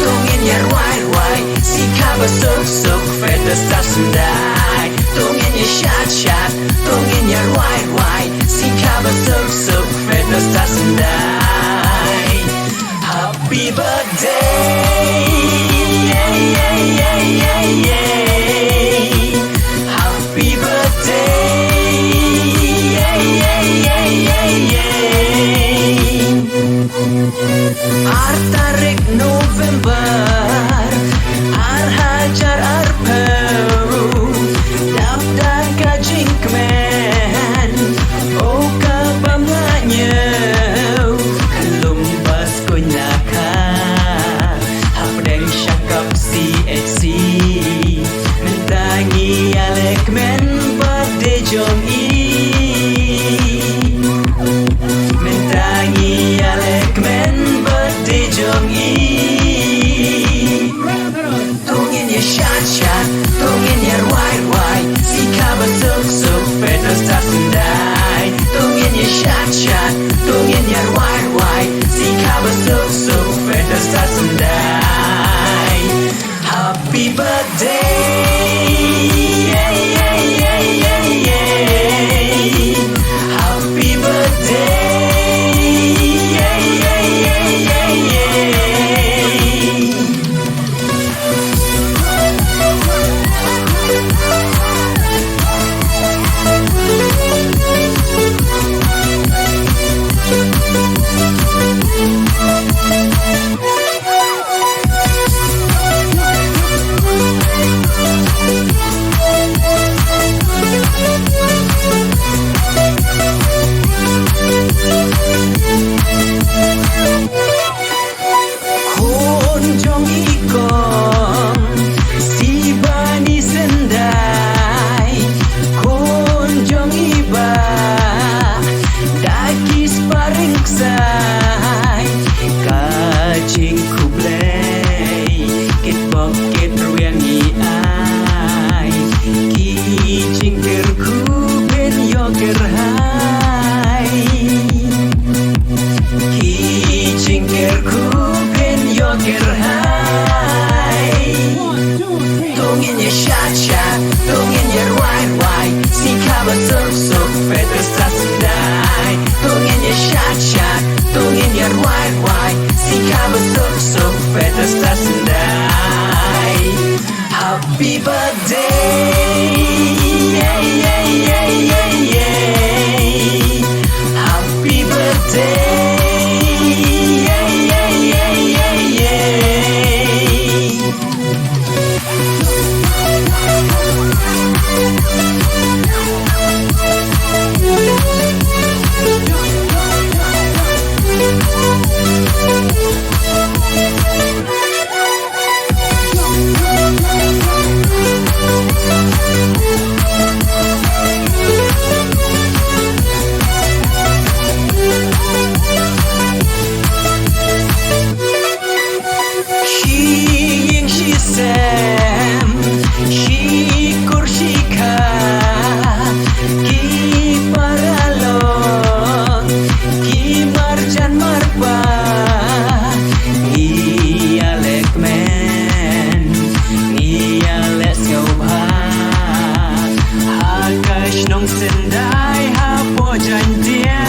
Tungin yar wai wai Si kaba suk suk Feta sasundai Tungin yar shat shat Tungin yar wai wai Si kaba suk suk Feta sasundai Happy birthday Yeah yeah yeah yeah yeah Happy birthday Yeah yeah yeah yeah yeah Artarik November Arhajar Arpau Daftar kajing kemen Oh kabamanya Kelumbas kunyaka Hapdeng syakap CHC Mentangi alek men Birthday jom Mentangi alek men Birthday jom Tungin ya shat shat Tungin ya wai wai Si kaba suk suk Feta sasundai Tungin ya shat shat Tungin ya wai wai Si kaba suk suk Feta sasundai Happy birthday Yeah yeah yeah yeah yeah Happy birthday Yeah yeah yeah yeah yeah Khôn trong ý con Si bani sendai Khôn trong ý ba Daki sparring sai Kajing kublai Ket poket ruang i ai Ki jingkir ku ben yoker hai Ki jingkir ku ben yoker hai Tungin ya shat shat Tungin ya wai wai Si kaba suk suk Feta sasundai Tungin ya shat shat Tungin ya wai wai Si kaba suk suk Feta sasundai Happy birthday Yeah yeah yeah yeah yeah Happy birthday Yeah yeah yeah yeah yeah She ying she sam She kur she ka Ki paralon Ki marjan marpa Ni alek men Ni alek skauba Hakash nong sendai Hapo jantia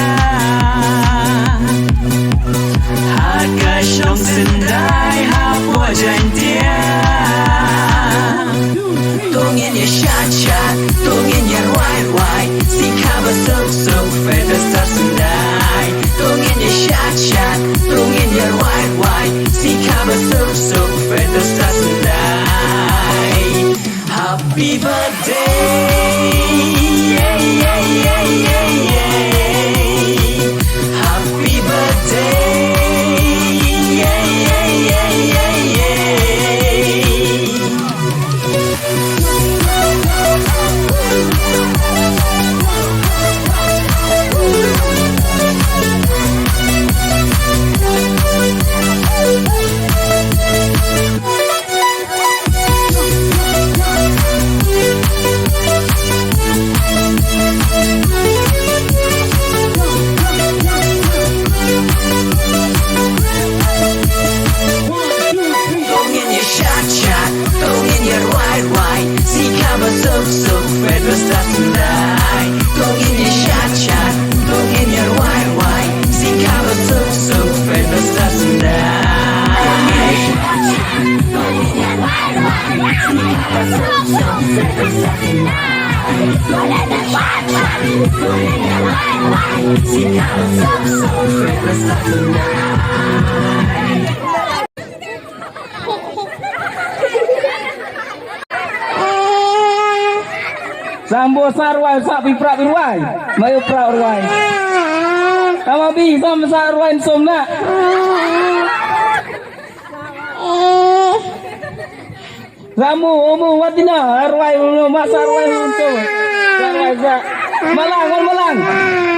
Hakash nong sendai Hapo jantia Tungin ya shat shat Tungin ya wai wai Si kaba suk suk Feta sasundai Tungin ya shat shat Tungin ya wai wai Si kaba suk suk Feta sasundai Happy birthday Yeah yeah yeah yeah yeah Happy birthday Yeah yeah yeah yeah yeah Sambo sarwai sak piprak pirwai. Mayu prak pirwai. Sama bi sam sarwai somna. Ramu umu watina arwai masa arwai untuk. Sarwai sak. Malang.